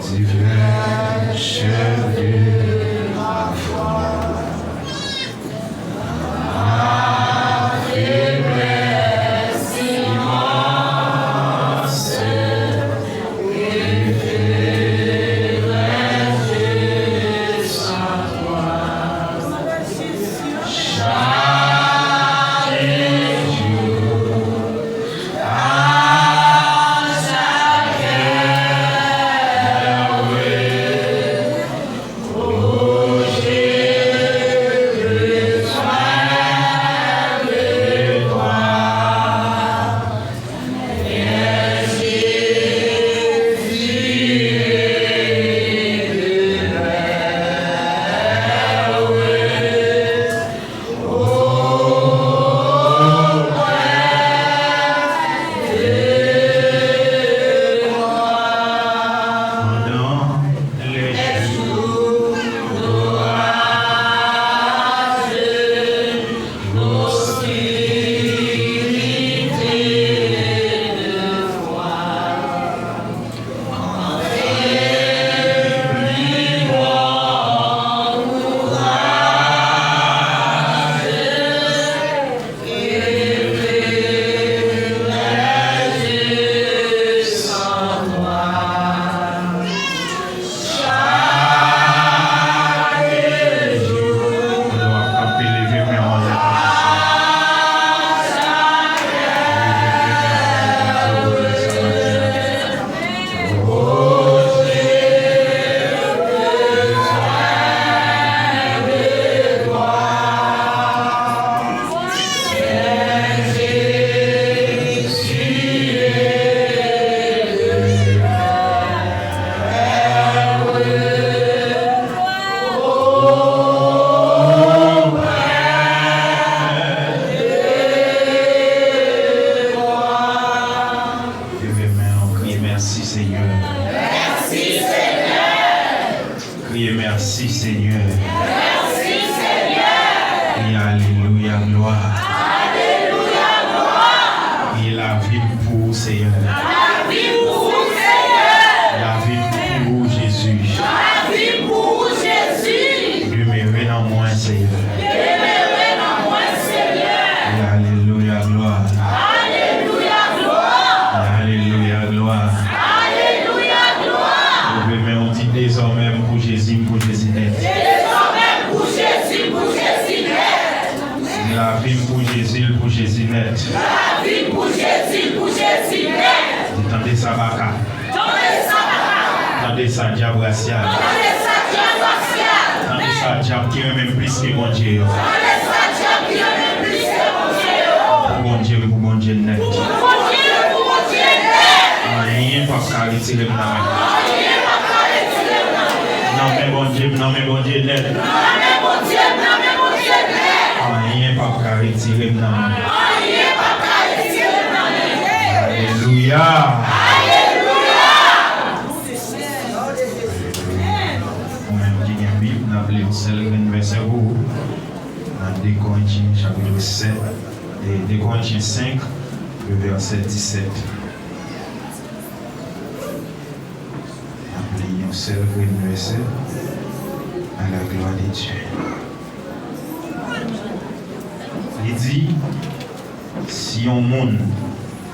divers chevalier de la foi. Des Corinthiens 5, le verset 17. Appelez un seul verset à la gloire de Dieu. Il dit, si on monde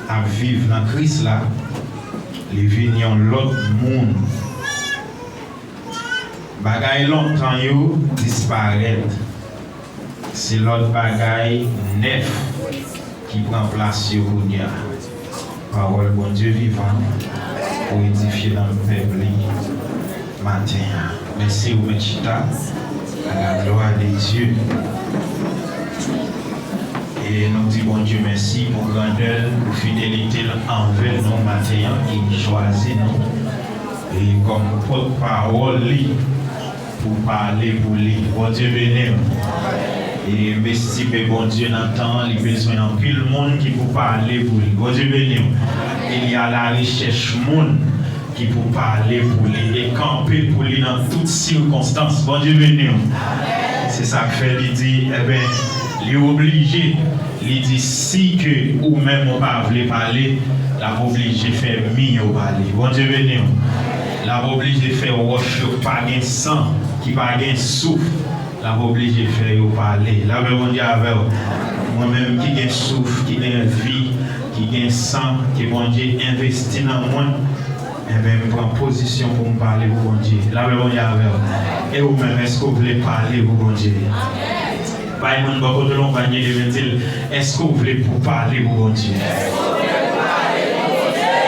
à vivre dans Christ là, les vignes l'autre monde. Bagaille longtemps yo disparaît. C'est l'autre bagaille neuf qui prend place sur Kounia. Parole bon Dieu vivant pour édifier dans le peuple matin. Merci au Mechita, à la gloire de Dieu. Et nous disons bon Dieu merci pour grandeur, pour fidélité envers nous matin qui choisit nous. Et comme porte-parole pour parler pour lui. Bon Dieu béni. Et merci bon Dieu n'entend les besoins en pile monde qui peut parler pour lui. Bon Dieu béni. Il y a la recherche monde qui peut parler pour lui et camper pour lui dans toutes circonstances. Bon Dieu béni. C'est ça que fait, il dit, eh bien, il est obligé, il dit si que ou même on ne peut pas parler, la obligé de faire mieux au parler. Bon Dieu béni. La obligé de faire roche, pas de sang, qui pas de souffle. La obligé de faire parler. La bon Dieu avec moi-même qui gagne souffle, qui gagne vie, qui gagne sang, qui bon Dieu investit dans moi. Et bien, je prends position pour me parler, bon Dieu. La bon Dieu avec et vous-même, est-ce que vous voulez parler, bon Dieu? Pas une bonne de l'ompagné de dire, est-ce que vous voulez pour parler, bon Dieu?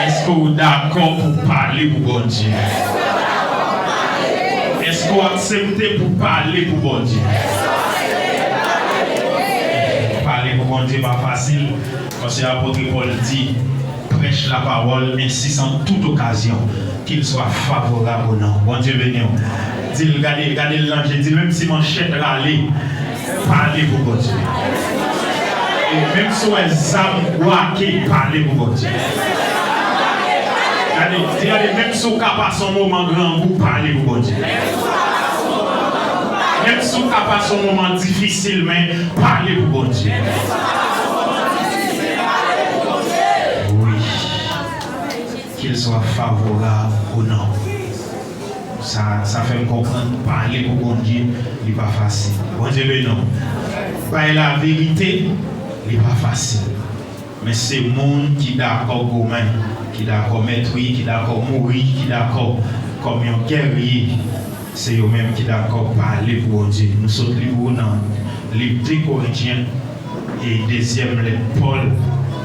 Est-ce que vous êtes d'accord pour parler, bon Dieu? Est-ce que vous acceptez pour parler, bon Dieu? Parler, bon Dieu, pas facile. Parce que l'apôtre Paul dit, prêche la parole, insiste en toute occasion, qu'il soit favorable ou non. Bon Dieu béni. Dis, regardez l'ange, dit, même si mon chef râle, parlez pour bon Dieu. Et même si les âmes guaquées, parlez pour bon Dieu. Regardez, même si vous passez un moment grand, vous parlez pour bon Dieu. Même si vous passez un moment difficile, mais parlez pour bon Dieu. Qu'il soit favorable ou non. Ça fait me comprendre, parler pour bon Dieu, il n'est pas facile. Bon Dieu, mais non. Par la vérité, il n'est pas facile. Mais c'est le monde qui est d'accord gourmand, qui est d'accord maîtrise, qui est d'accord mourir, qui est d'accord comme un guerrier. C'est eux-mêmes qui sont d'accord parler pour bon Dieu. Nous sommes libres dans les 2 Corinthiens et deuxième lettre Paul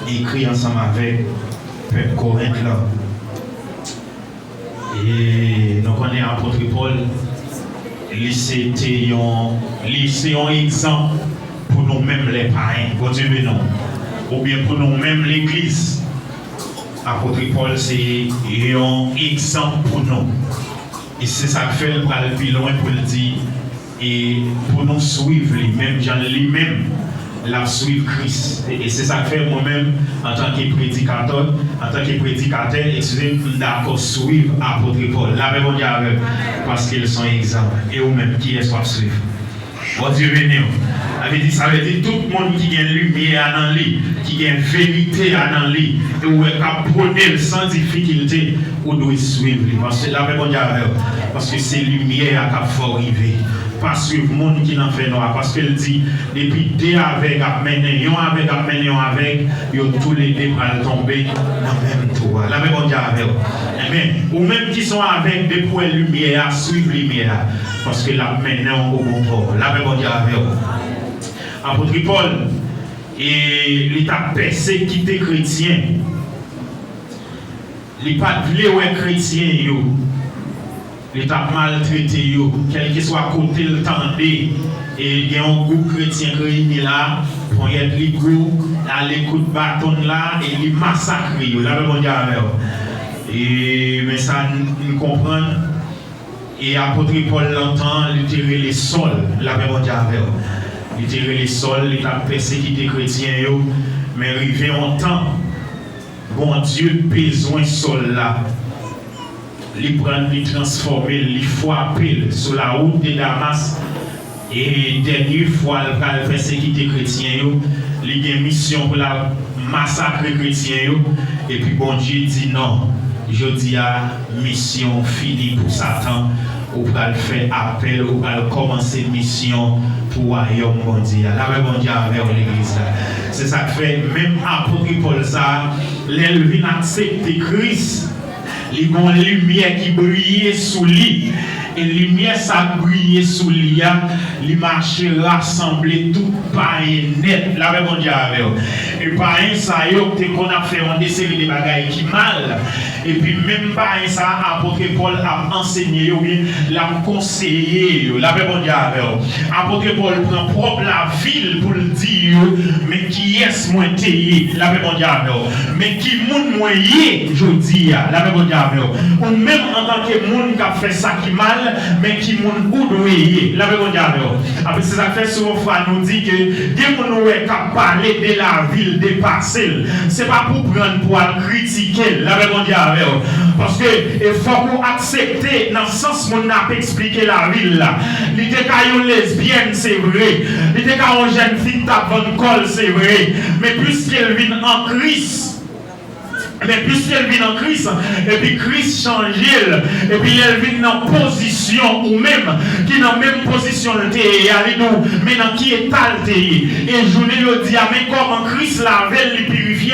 écrit ensemble avec peuple Corinthe là. Et donc on est apôtre Paul, c'était un exemple pour nous-mêmes les païens, bon Dieu mais non, ou bien pour nous-mêmes l'église. Apôtre Paul c'est un exemple pour nous. Et c'est ça que fait le plus loin pour le dire, et pour nous suivre lui-même, Jean lui-même. La suivre Christ. Et c'est ça que fait moi-même en tant que prédicateur, excusez-moi, d'accord, suivre apôtre Paul. La même on avec parce qu'ils sont exemples. Et eux-mêmes, qui est-ce qu'on suivre? Bon Dieu béni. Ça veut dire tout le monde qui a lumière dans lui, qui a vérité dans lui, et où est prôner sans difficulté, ou doit suivre lui. Parce que la même on avec parce que c'est lumière qui a fait arriver. Pas suivre le monde qui n'en fait noir. Parce qu'elle dit, depuis 2 avec, amener, tous les 2 pour tomber dans le même tour. La même on dit avec. Amen. Ou même qui sont avec des points de lumière, suivre lumière. Parce que la maintenant au bon port. La même on dit avec. Apôtre Paul, et l'état persécuté chrétien. Les pas de chrétien, l'État maltraité, quel que soit côté le temps, et il y a un groupe chrétien réuni là, pour y être les groupes, à l'écoute bâton là, et les massacrer, là, même on dit avec. Et mais ça, nous comprenons. Et apôtre Paul l'entend, il tire les sols, là, même on dit avec. Il tire les sols, l'État persécuté chrétien, mais arrivé en temps, bon Dieu, besoin sol là. Les prendre, les transformer, les frapper sur la route de Damas. Et dernière fois, le persécuter chrétien, il y a une mission pour la massacrer chrétien. Et puis bon Dieu dit non, je dis à mission finie pour Satan. Ou pour faire appel, ou pour commencer mission pour Royaume mondial. La même mondial avec l'église. C'est ça que fait, même apôtre Paul, ça, l'élevin accepte Christ. Il y a une lumière qui brille sous lui. Et la lumière ça brille sous lui. Il marche rassembler tout païen net. La même on dit avec. Et païen ça, qu'on a fait une série de bagailles qui mal. Et puis même païen ça, apôtre Paul a enseigné, l'a conseillé. La même on dit avec. Apôtre Paul prend propre la ville pour le dire, mais qui est-ce moi téye? La même on dit avec. Mais qui moun moyen, je dis, la même on dit avec. Ou même en tant que moun qui a fait ça qui mal, mais qui moun ou doyer. La même on dit avec. Après, c'est ça fait souvent fois nous dit que des moun qui parler de la ville dépassée, c'est pas pour prendre pour critiquer. La même on dit avec. Parce que il faut qu'on accepte dans le sens où on a expliqué la ville là. Il était une lesbienne, c'est vrai. Il était une jeune fille qui a une colle, c'est vrai. Mais puisqu'elle vient en Christ, Mais puisqu'elle vit en Christ, et puis Christ change elle, et puis elle vit dans position, ou même, qui dans la même position, mais dans qui est alté. Et je lui dis, mais comment Christ lave, les purifie,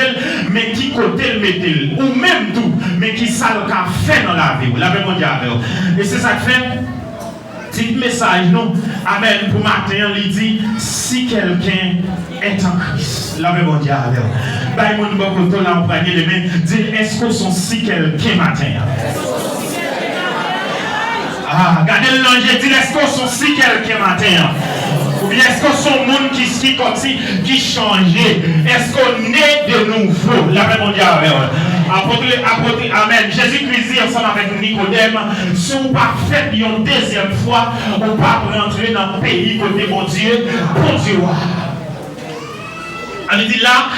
mais qui côté le met-il, ou même tout, mais qui ça le fait dans la vie. La même et c'est ça que fait. Petit message, non? Amen. Pour matin, il dit, si quelqu'un est en Christ, la même diable. Ben, mon beaucoup là, on prend les mains, dit, est-ce que son si quelqu'un matin? Ah, regardez le danger, dit, est-ce que son si quelqu'un matin? Ou bien est-ce que son monde qui changeait? Est-ce qu'on est de nouveau? La même diable. Amen. Jésus-Christ dit ensemble avec Nicodème, si on pas fait une deuxième fois, on pas rentrer dans le pays côté mon Dieu, pour Dieu. On dit là,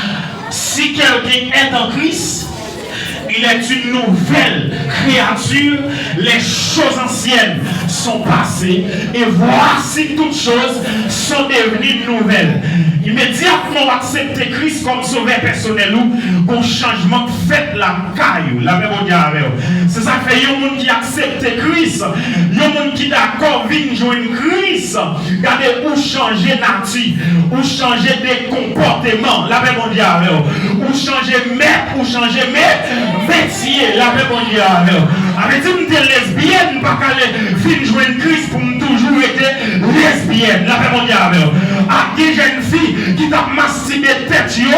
si quelqu'un est en Christ, il est une nouvelle créature, les choses anciennes sont passées et voici toutes choses sont devenues nouvelles. Immédiatement accepter Christ comme sauveur personnel ou un changement fait la caille, la même diable. C'est ça que fait un monde qui accepte Christ, un monde qui d'accord vient joindre Christ, regardez où changer nature, où changer des comportements, la même diable, où changer maître, où changer métier, la même diable. Avec une lesbienne, pas qu'elle vienne joindre Christ pour toujours être lesbienne, la même diable. À des jeunes filles qui t'a masturbé tête, yo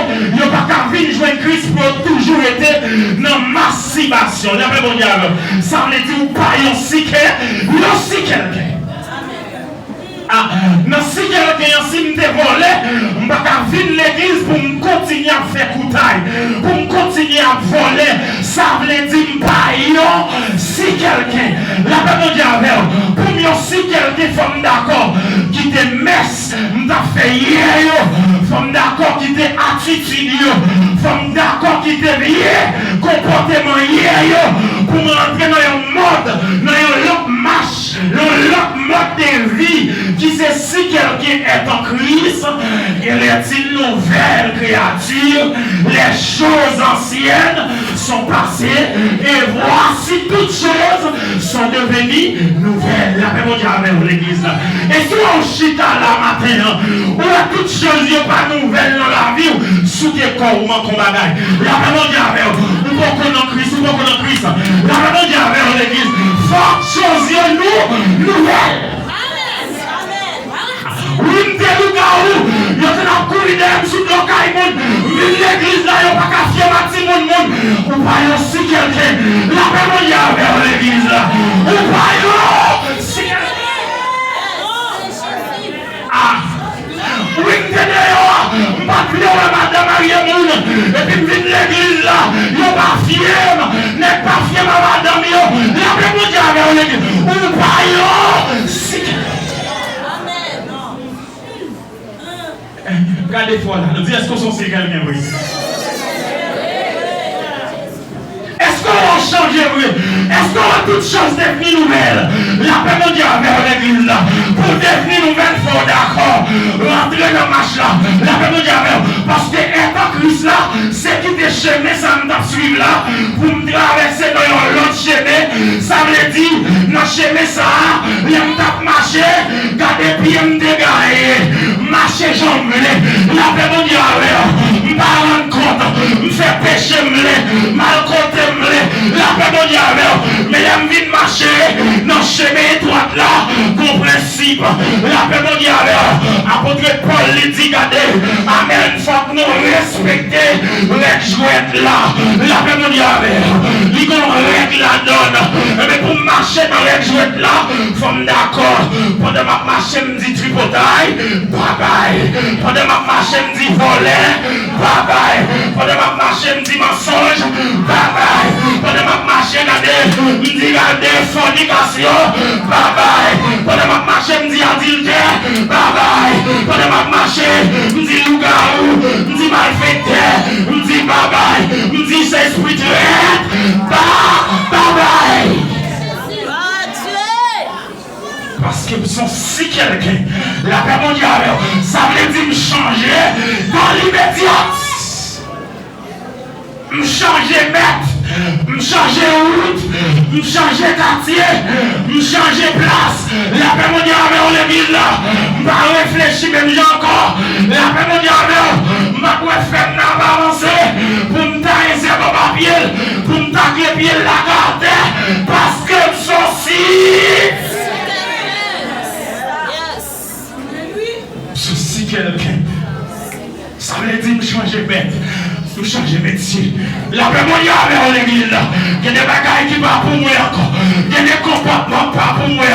pas qu'à venir joindre Christ pour toujours être dans masturbation. La même diable. Ça veut dire ou pas yon si quelqu'un. Ah, non, si quelqu'un si me volé, je ne vais pas venir l'église pour me continuer à faire coutaille, pour me continuer à voler. Ça veut dire pas si quelqu'un, la même diable, pour moi si quelqu'un, faut d'accord, qui te messe, m'a fait hier, faut d'accord, qui te attitude, faut d'accord, qui te vie, comportement hier, pour rentrer dans un mode, dans un autre marche, dans l'autre mode de vie. Qui sait si quelqu'un est en Christ, il est une nouvelle créature, les choses anciennes sont passées et voici toutes choses sont devenues nouvelles. La même diable l'église. Et si on chita là matin, où toutes choses n'est pas nouvelles dans la vie, sous tes corps ou mon combat, la même diable, ou pas en Christ, ou pas en Christ, la même diable l'église, forte chose nous nouvelles. Oui, je te dis, je te courir sous le caille, l'église là, il n'y a pas qu'à faire ma ou pas si quelqu'un, la même diable vers l'église là, ou pas si ah, oui, je te dis, je ne pas plus madame Marie-Moune, et puis je l'église là, il n'y a pas fier, n'est pas fier à madame, la même diable vers l'église, ou pas si quelqu'un. Regardez-moi là, nous disons, est-ce qu'on s'en sait quelqu'un, oui? Est-ce qu'on va changer, oui? Est-ce qu'on va toutes choses devenir nouvelles? La paix mondiale vers l'église là, pour devenir nouvelle, il faut d'accord, rentrer dans le match là, la paix mondiale, parce que être en Christ là, c'est qui te chemin, ça me suivre là, pour me traverser dans l'autre chemin, ça veut dire, dans le chemin ça, il me tape marcher, garder pied me dégager, marcher jambes, la paix mondiale, je me rends compte, me faire pécher, mal compter, la paix mondiale, mais je me viens marcher dans le chemin étroit là, pour principe, la paix mondiale, apôtre Paul lui dit, regardez, amen, il faut que nous respecter les jouets là, la paix mondiale, il y a une règle la donne, mais pour marcher dans les jouets là, il faut me d'accord, pendant ma marche, me dit tripotaille, bye bye, pendant ma marche, me dit voler, bye bye, pendant ma marche, me dit mensonge, bye bye, pendant ma marche, me dit regardez, fornication, bye bye, pendant ma marche, me dit adultère, bye bye, pendant ma marche, me dit loup-garou, me dit malfaiteur, me dit bye bye, me dit c'est spirituel, bye bye. Parce que sont si quelqu'un, la paix mondiale, ça veut dire me changer dans l'immédiat. me changer maître, me changer route, me changer quartier, me changer place. La paix mondiale avec l'église là, m'a réfléchi même encore. La paix mondiale m'a faire avancer pour me tailler ces papiers, pour me tailler pied la garde parce que ceci. Ceci quelqu'un. Ça veut dire me changer bête. Nous changer métier. La paix mondiale avec l'église là. Il y a des bagailles qui ne pas pour moi encore. Il y a des comportements pas pour moi.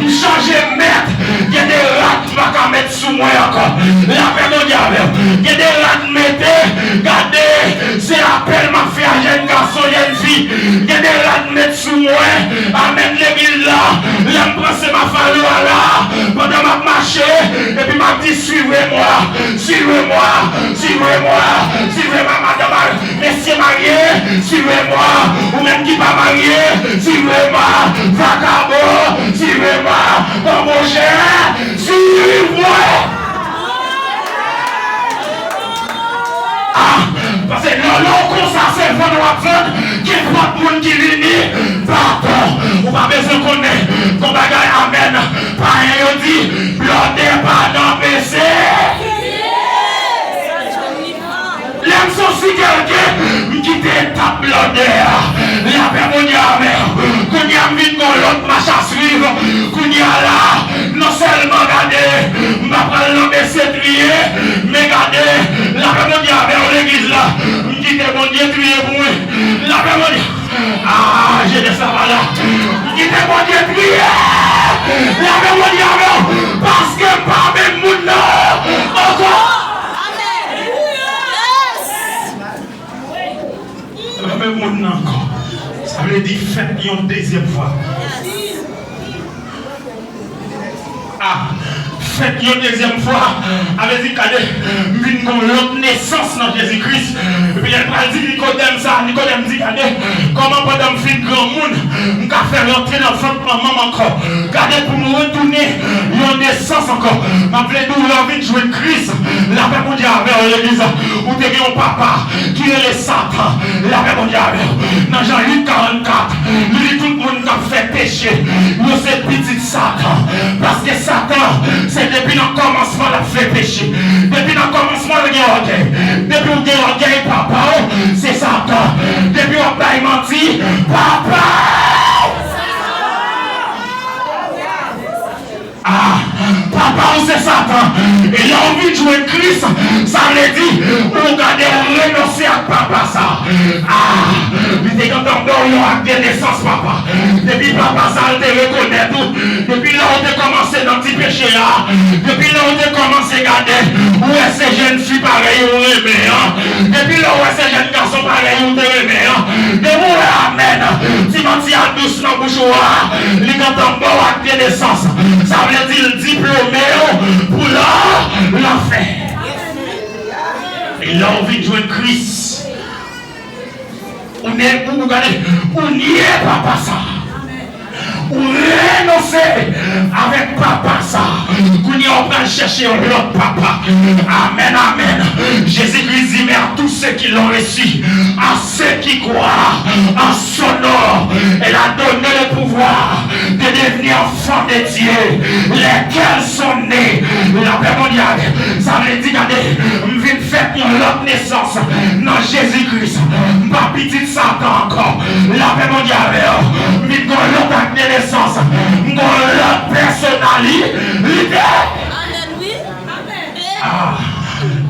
Nous changer maître. Il y a des rats qui ne pas mettre sous moi encore. La paix mondiale. Il y a des rats qui mettent. Regardez, c'est l'appel m'a fait à jeune garçon, jeune fille. Il y a des rats qui mettent sous moi. Amen l'église là. Là, je prends ma famille là. Pendant ma marché. Et puis m'a dit suivez-moi. Suivez-moi. Suivez-moi, suivez-moi, madame, messieurs mariés, suivez-moi, ou même qui pas marié, suivez-moi, vagabond, suivez-moi, homogène, suivez-moi. Parce que l'on comme ça, c'est vendre la vente, qui est pas de monde qui l'unit, pardon, ou pas besoin de connaître, qu'on bagaille amen, pas rien dit, blondé, pas dans PC. L'aime si quelqu'un qui t'étape l'odeur, la paix mondiale, qu'on y a mis dans l'autre marche à suivre, qu'on y a là, non seulement regardez, m'a pas l'homme c'est trié, mais regardez, la paix mondiale en l'église là, qui t'est bon Dieu trié pour moi, la paix mondiale, j'ai des savants là, qui t'est bon Dieu trié, la paix mondiale, parce que pas même mon nom, encore. Même encore. Ça veut dire faites une deuxième fois. Faites une deuxième fois. Avec dit qu'une l'autre naissance dans Jésus-Christ. Et puis elle va dire Nicodème ça. Nicodème dit comment pendant que je suis grand monde, je vais faire rentrer dans le ventre de maman encore. Regardez pour nous retourner une naissance encore. Je vais envie de jouer Christ. La paix mondiale avec l'église. Où tu es un papa qui est le Satan. La paix mondiale. Dans Jean-Luc 44, il dit tout le monde qui a fait péché. Nous c'est petit Satan. Parce que Satan, c'est depuis le commencement de fait péché. Depuis le commencement de orgueil. Depuis le orgueil, papa, c'est Satan. Depuis le bail menti, papa. Papa, c'est Satan. Et l'envie de jouer Christ, ça veut dire, regardez, renoncer à papa ça. Mais c'est quand on a acte de naissance, papa. Depuis papa ça, on te reconnaît tout. Depuis là, on a commencé dans le petit péché là. Depuis là, on a commencé à garder. Où est ces jeunes filles pareilles, on aimé. Depuis là, où est ces jeunes garçons pareils, on te aimé. Depuis là, amen. Si on tient douce dans le bouchoir, les quand on a acte de naissance, ça veut dire le diplômé pour l'enfer. Et l'envie de jouer Christ. On n'y est pas ça. Ou renoncer avec papa ça. Qu'on y va chercher l'autre papa. Amen, amen. Jésus-Christ dit mais à tous ceux qui l'ont reçu, à ceux qui croient en son nom, elle a donné le pouvoir de devenir enfants de Dieu, lesquels sont nés. La paix mondiale, ça veut dire regardez, je viens faire une autre naissance dans Jésus-Christ. Ma petite Satan encore. La paix mondiale, je viens l'autre acte de naissance, l'autre personnalité.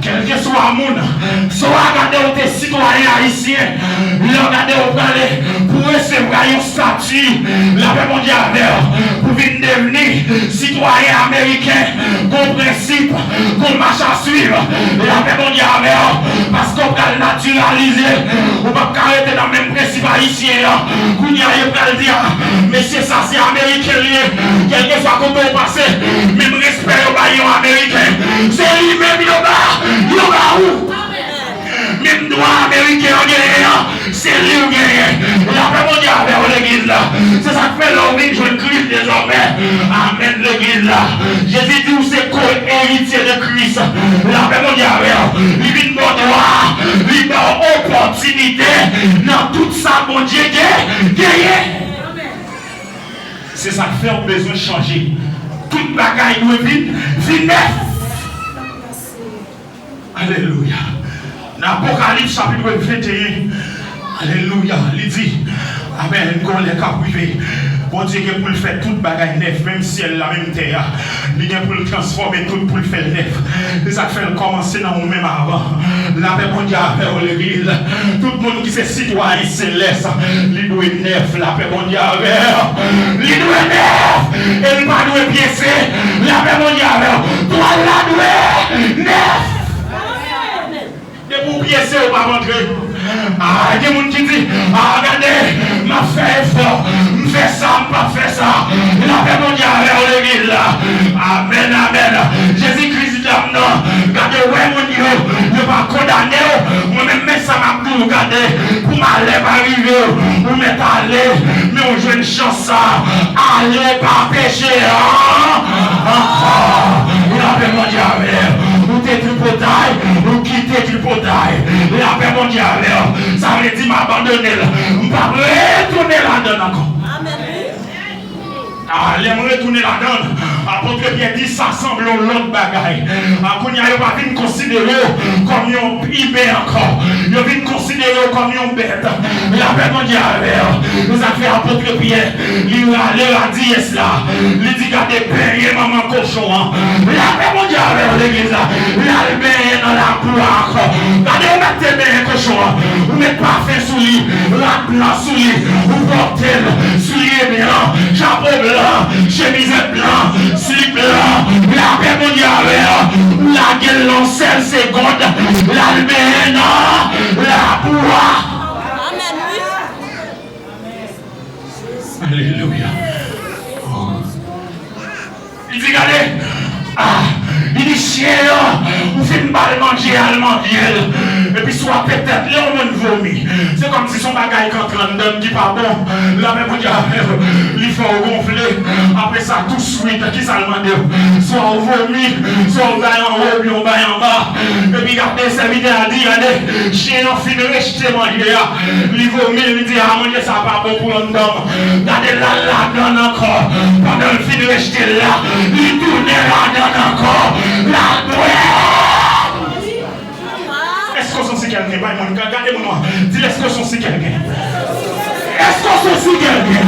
Quel que soit le monde, soit regarder tes citoyens haïtiens, regarder au palais pour recevoir un statut, la paix mondiale, pour venir devenir citoyen américain, qu'on principe, qu'on marche à suivre, la paix mondiale, parce qu'on va le naturaliser, on va arrêter dans le même principe haïtien, qu'on y a pas le dire, mais c'est ça, c'est américain, quel que soit comment on passe, même respect au baillon américain, c'est lui-même, il va où? Même droit américain en guerre, c'est lui qui gagne. La paix mondiale vers l'église là. C'est ça que fait l'envie de jouer Christ désormais. Amen l'église là. Jésus dit où c'est co-héritier de Christ. La paix mondiale, il vit de bon droit. il donne opportunité dans tout ça, mon Dieu, gagner. C'est ça qui fait on besoin de changer. Toute bagaille nous vite neuf. Alléluia. Dans l'Apocalypse chapitre 21, alléluia, il dit, amen, qu'on les cas privés. Bon Dieu, il pour le faire toute bagaille neuf, même si elle la même terre, il pour le transformer tout pour le faire neuf. C'est ça fait commencer dans nous-mêmes avant. La paix mondiale avec l'église. Tout le monde qui est citoyen céleste, il doit être neuf. La paix mondiale avec. Il doit être neuf. Et il ne doit pas piécer. La paix mondiale avec. Toi, la doit être neuf. Et pour piécer, on va rentrer. Ah, il y a des gens qui disent, ah, regardez, m'a fait effort, m'fait ça, m'a fait ça. La paix mondiale vers l'église là. Amen, amen. Jésus-Christ dit, non, regardez, ouais, mon Dieu, ne pas condamner, moi-même, mais ça m'a tout regardé, pour m'aller arriver, pour m'être allé, mais on joue une chance ça, allez pas pécher, encore. La paix mondiale, ou t'es tripotaille, ou quitter tripotaille. La paix mondiale, ça veut dire m'abandonner, je ne vais pas retourner là-dedans encore. Ah, les retourner là-dedans. Apôtre Pierre dit, ça semble l'autre bagaille. Quand il n'y a pas vu considérer comme un ibé encore. Il a vu considérer comme un bête. La paix mondiale, nous avons fait apôtre Pierre. Il a dit cela. Il dit, gardez paix, maman cochon. La paix mondiale, l'église. Il a le bain dans la poire. Gardez, vous mettez bien cochon. Vous mettez parfait sous lui. La blanc sous lui. Vous portez souliers blanc. Chapeau blanc. Chemise blanc. Slip blanc. La paix mondiale. La gueule lancelle seconde. L'albène. La poire. Alléluia. Oh. Il dit, regardez. Il dit, chien, vous faites une balle manger, elle mange, et puis soit peut-être, là, on va vomir. C'est comme si son bagage quand on donne qui pas bon. La même il faut gonfler. Après ça, tout suite, qui ça demande? Soit on vomit, soit on va en haut, puis on va en bas. Et puis, regardez, ça vient à dire, regardez, chien, on finit de rejeter manger. Il vomit, il dit, ah, manger, ça pas bon pour l'homme. Regardez là, donne encore. Pendant le finit de rejeter là, il tourne là, donne encore. La douée! Est-ce qu'on s'en sait quelqu'un? Regardez-moi. Dis, est-ce qu'on s'en sait quelqu'un? Est-ce qu'on s'en sait quelqu'un?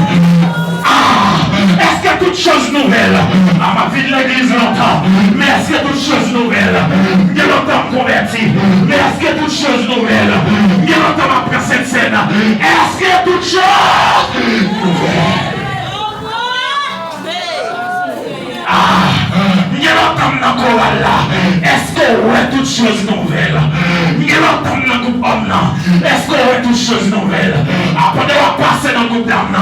Est-ce qu'il y a toutes choses nouvelles? Ma vie de l'église longtemps. Mais est-ce qu'il y a toutes choses nouvelles? Il y a longtemps converti. Mais est-ce qu'il y a toutes choses nouvelles? Il y a longtemps après cette scène. Est-ce qu'il y a toutes choses nouvelles? Il y a longtemps encore là. Est-ce qu'on a toutes choses nouvelles? Il y a longtemps dans le groupe homme. Est-ce qu'on a toutes choses nouvelles? Après d'avoir passé dans le groupe d'âme,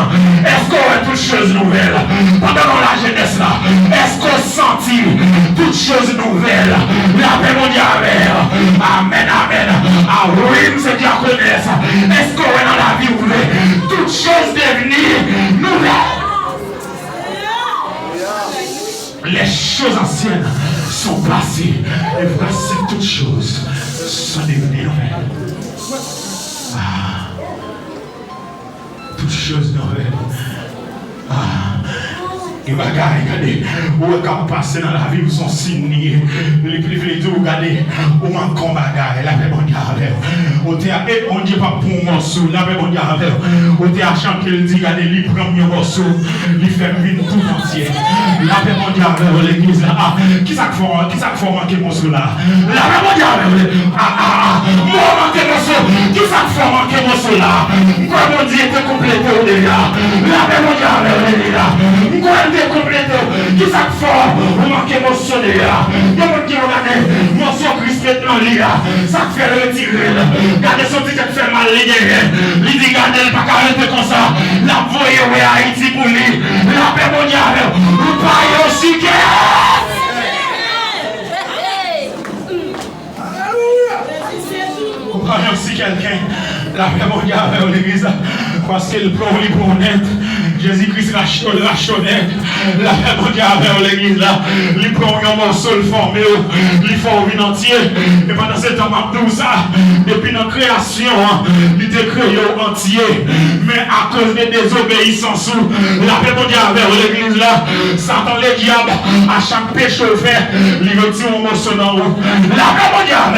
est-ce qu'on a toutes choses nouvelles? Pendant la jeunesse là, est-ce qu'on sentit toutes choses nouvelles? La paix mondiale. Amen, amen. Ah oui, c'est diaconesse. Est-ce qu'on est dans la vie ouverte? Toutes choses devenues nouvelles. Les choses anciennes sont passées et voici toutes choses sont devenues nouvelles. Toutes choses nouvelles. Et regardez, où est-ce qu'on passe dans la vie, où sont signés, les privilèges, regardez, où manquons bagaille, la paix mondiale. On dit pas pour un morceau, la paix mondiale. On dit à chanter, il dit, regardez, il prend un morceau, il fait une tout entière. La paix mondiale, l'église là. Qui ça fait manquer le morceau là? La paix mondiale. Moi, manquer le morceau. Qui ça fait manquer le morceau là? Moi, mon Dieu était complété au déjà. La paix mondiale, là. Complété, qui ça fort, vous manquez mon son de là. Il y a mon qui regarde, mon son Christ maintenant là, ça fait retirer. Regardez son petit qui fait mal, il dit, regardez, pas qu'à rester comme ça. La voyez à Haïti pour lui, la paix mondiale, vous parlez aussi que. Vous parlez aussi quelqu'un, la paix mondiale, l'église, parce qu'il prend les honnête. Jésus-Christ rachonnait. La paix mondiale avec l'église là. Il prend un morceau, le formé, il fait au vin entier. Et pendant ce temps, tout ça, depuis notre création, il était créé entier. Mais à cause des désobéissances, la paix mondiale avec l'église là, Satan le diable, à chaque péché fait, il retire un morceau dans l'eau. La paix mondiale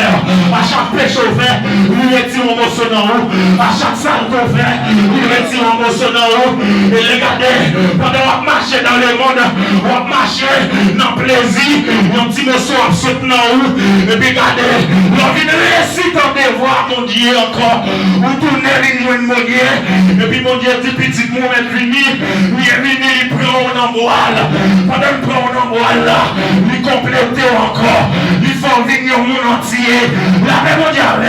à chaque péché fait, il retire un morceau dans l'eau. À chaque salle qu'on fait, il retire un morceau dans l'eau. Et regardez, pendant qu'on marche dans le monde, on marche dans le plaisir, un petit morceau absolu dans l'eau. Et puis regardez, on vient réussir ton devoir, mon Dieu, encore. On tourne une mon Dieu. Et puis mon Dieu dit, petit moment fini, il est venu, il prend un emboile. Pendant qu'il prend un emboile là, il complète encore. Il faut venir au monde entier. La paix mondiale,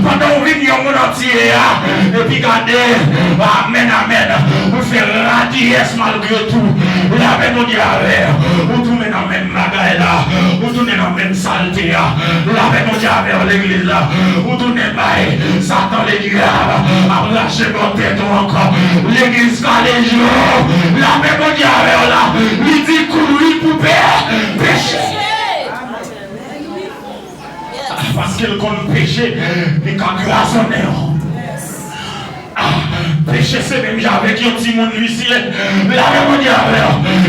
pendant qu'on vient au monde entier. Et puis regardez, amen, amen. Vous faites radier malgré tout. La paix mondiale, vous tournez dans la même bagaille là. Vous tournez dans la même saleté là. La paix mondiale vers l'église là. Vous tournez bail. Satan les diables. A lâché votre tête encore. L'église quand les jours. La paix mondiale là. Il dit courir pour pécher. Parce qu'il compte péché. Il quand grâce en est. Péché c'est même j'avais qui un petit monde ici. La même mondiale.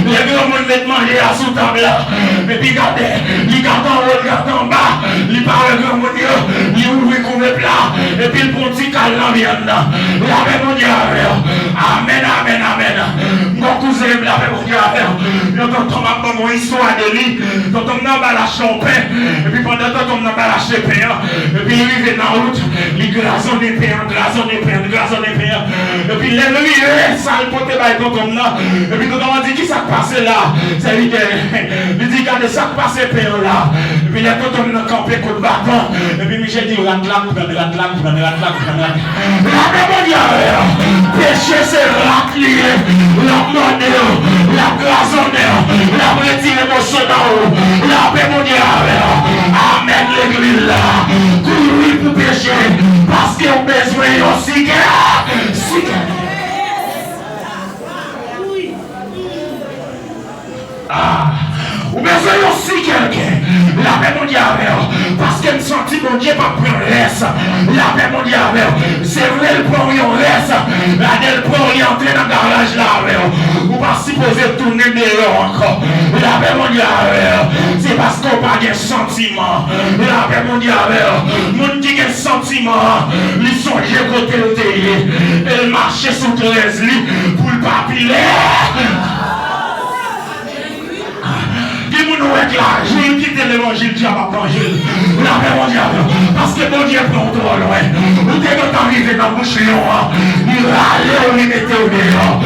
Les grands monde mettent manger à sous table là. Et puis regardez, il garde en haut, il garde en bas. Il parle grand monde, il ouvre le plat. Et puis il prend un petit cal dans la viande. La même mondiale. Amen, amen, amen. Mon cousin, la même mondiale. Quand on m'a pas mon histoire de lui, quand on m'a pas lâché son pain. Et puis pendant ce temps, on m'a pas lâché le pain. Et puis il arrive dans la route, il glaçonne des pains, glaçonne des pains, glaçonne des pains. Et puis les nuits, ça le pote by comme là. Et puis quand on dit qui ça passe là, c'est lui qui dit regardez ça passe pain là. Et puis les quand on a campé coup de bâton. Et puis Michel dit rat là, la péché c'est rat lié, la monnaie, la glaçonner, la retiré mon sonore, la paix mondiale. Amen l'église là. Courir pour pécher parce qu'on a besoin aussi que ou besoin aussi quelqu'un. La paix mondiale, parce qu'elle me sentit mon Dieu pas prendre reste. La paix mondiale, c'est vrai, le prend un reste. La elle prend entrer dans le garage là. Ou pas supposé tourner dehors encore. La paix mondiale, c'est parce qu'on n'a pas de sentiment. La paix mondiale, mon qui a un sentiment, ils sont côté le télé. Elle marchait sous 13 lits pour le papier. Je quitte l'évangile, tu n'as pas l'évangile. La paix mondiale. Parce que mon Dieu prend trop loin. Vous devez arriver dans le bouchon. Il va aller au limite au dehors.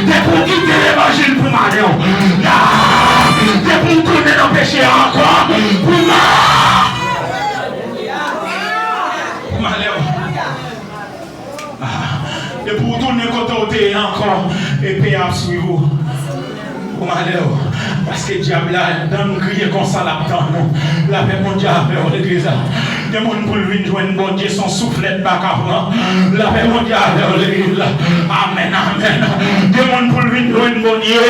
C'est pour quitter l'évangile pour m'aller. C'est pour tourner dans le péché encore. Pour m'aller. Et pour tourner côté encore. Et payer à suivre. Pour m'aller. Parce que le diable là, dans nous crier comme ça là-dedans, la paix mondiale vers l'église. Des gens pour venir joindre bon Dieu son soufflet bac avant. La paix mondiale vers l'église. Amen, amen. Des gens pour venir joindre bon Dieu.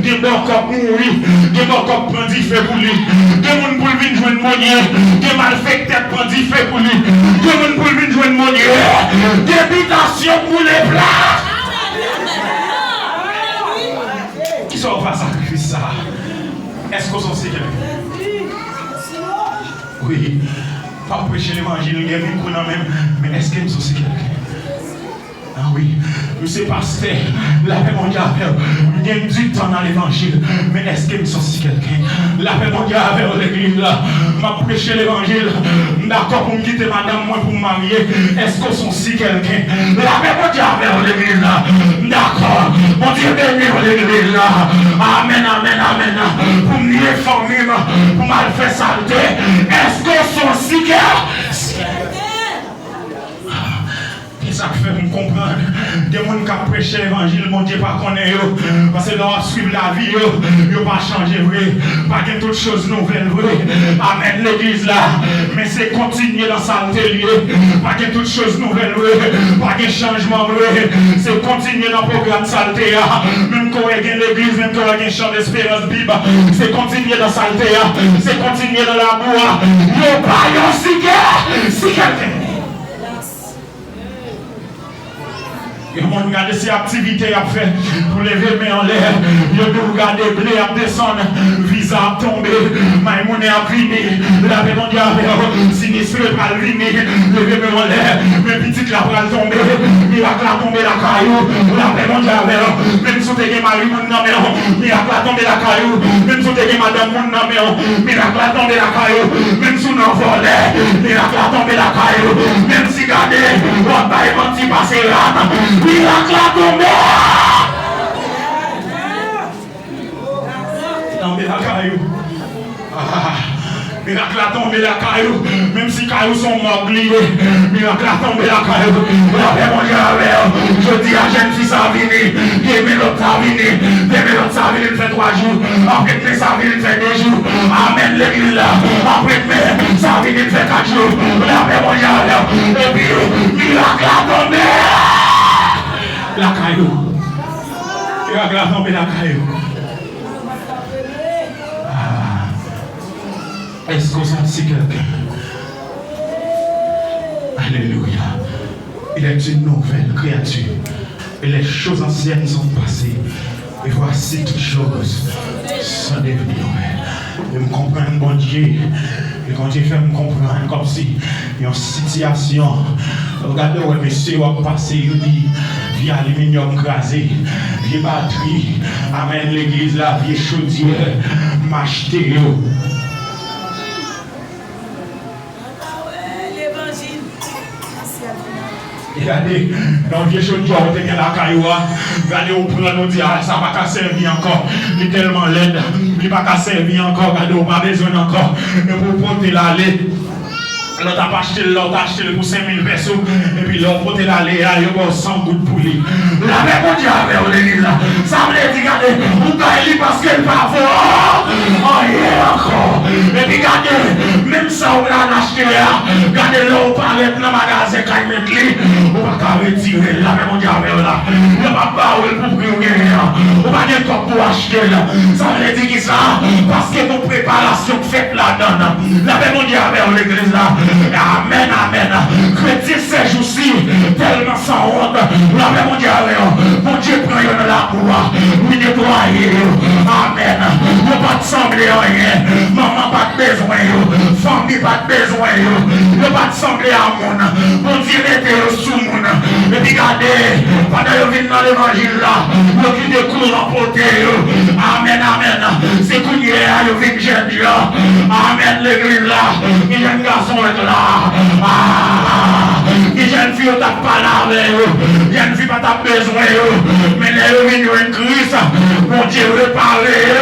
Des gens qui mourir. Des gens qui prennent du feu pour lui. Des gens pour venir joindre bon Dieu. Des malfaiteurs prennent du feu pour lui. Des gens pour venir joindre bon Dieu. Des habitations pour les plats. Qui sont pas sacrifice ça? Est-ce qu'on s'en sait quelqu'un? Oui. Pas prêcher l'évangile, il y a beaucoup même. Mais est-ce qu'on s'en sait quelqu'un? Ah oui, monsieur pasteur, la paix mondiale, il y a du temps dans l'évangile, mais est-ce que nous sommes si quelqu'un? La paix mondiale vers l'église là, m'a prêché l'évangile, d'accord pour me quitter madame, moi pour me marier, est-ce que nous sommes si quelqu'un? La paix mondiale vers l'église là, d'accord, mon Dieu béni l'église là, amen, amen, amen, pour me nier famille, pour mal faire saleté, est-ce que nous sommes si quelqu'un? Ça fait mon comprendre. Des gens qui prêchent l'évangile, mon Dieu, pas connaître. Parce que là, suivre la vie, ils n'ont pas changé, vrai. Pas que toutes choses nouvelles, vrai. Amen, l'église là. Mais c'est continuer dans sa saleté, pas que toutes choses nouvelles, vrai. Pas que changement, vrai. C'est continuer dans le programme saleté. Même quand il y a l'église, même quand il y a un champ d'espérance Bible, c'est continuer dans sa saleté. C'est continuer dans l'amour. Yo, pas yon si quelqu'un. Et on regarde ces activités à faire pour lever mes en l'air. Ils nous regardent blé à descendre, visa à tomber, maïmoune à venir, la paix mondiale, sinistre à venir, lever mes en l'air, mes petites la bras tomber, miracle à tomber la caillou, la paix mondiale, même si tu es maïmoune dans mes miracle à tomber la caillou, même si tu es madame moun dans mes miracle à tomber la caillou, même si on en volait, miracle à tomber la caillou, même si gardez, on va y mentir passer là. Miracle à tomber! Tomber la caillou. Miracle à tomber la caillou. Même si caillou sont mogliés. Miracle à tomber la caillou. La paix mon Dieu avec. Je dis à jeune fille ça venir. Des minutes ça venir. Des minutes ça venir fait 3 jours. Après ça venir fait 2 jours. Amen l'église là. Après ça venir fait 4 jours. La paix mon Dieu avec. Et puis miracle à tomber. La caillou. Il va tomber la caillou. Est-ce qu'on sent quelqu'un? Alléluia. Il est une nouvelle créature. Et les choses anciennes sont passées. Et voici toutes choses sont devenues nouvelles. Je me comprends, bon Dieu. Et quand Dieu fait me comprendre comme si il y a une situation. Regardez où monsieur va passer, il dit, vie aluminium crasé, vie batterie, amen l'église là, vie chaudière, m'acheter. Regardez, dans le vieux chaudière, on était la cailloua. Regardez, on prend nous dire, ça ne va pas servir encore. Il est tellement laid, il ne va pas servir encore. Regardez, on n'a pas besoin encore. Mais pour porter la lait, l'autre a acheté pour 5 000 pesos. Et puis l'autre porter la lait, il y a 100 gouttes pour lui. La paix pour Dieu avec l'église là. Ça me dit, regardez, vous gagnez parce qu'elle va voir. Oh, yeah, encore. Et puis regardez, même ça, on l'a acheté là. Regardez là, on parlait dans le magasin quand il met lui. On va pas retirer la paix pour Dieu avec là. On va pas parler pour prier. On va pas quoi pour acheter là. Ça veut dire qui ça? Parce que nos préparations faites là-dedans. La paix pour Dieu avec l'église là. Amen, amen. Chrétien ces jours-ci, tellement sans honte. La paix pour Dieu avec mon Dieu prend dans la cour. Oui, nettoyer. Amen. On ne pas te sembler rien. Maman pas de besoin. Famille pas de besoin. On ne pas te sembler à mon. Mon Dieu était sous mon. Et puis regardez, pendant que je viens dans l'évangile là, je qui découvre en poté. Amen, amen. C'est qu'on y est, je viens jeune là. Amen, l'église là. Il y a un garçon là. Les jeunes filles n'ont pas la avec les jeunes filles n'ont pas besoin. Mais les jeunes filles en Christ, mon Dieu réparer.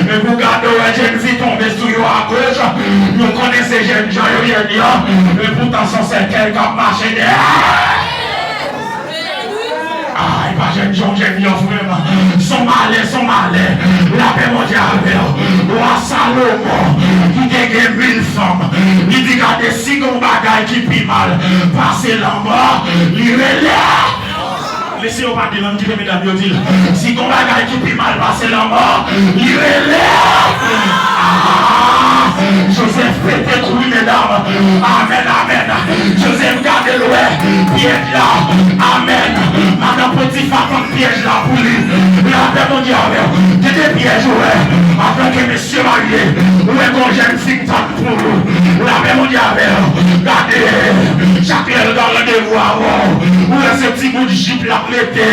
Et vous gardez les jeunes filles tombées sur eux à gauche. Nous connaissons ces jeunes gens, ils viennent dire. Et pourtant, c'est quelqu'un qui a marché derrière. Ah, il va jeune gens, j'aime bien vraiment. Son malais. La paix mondiale, roi Salomon, qui dégaine 1000 femmes. Il dit qu'il y a des 6 bagailles qui pient mal. Passer la mort, il relève. Laissez-vous pas dire qui fait mesdames, il dit. Si ton bagaille qui pient mal, passer la mort, il relève. Joseph pétait tout, mesdames. Amen, amen. Joseph garde l'ouest, piège là. Amen. Madame Potiphar comme piège là pour lui. La paix mondiale, j'ai des pièges, ouais. Afin que monsieur marié, ouais, quand j'ai une fille pour vous. La paix mondiale, regardez. Chaque heure dans le devoir, ouais, ce petit bout de jeep là, pété.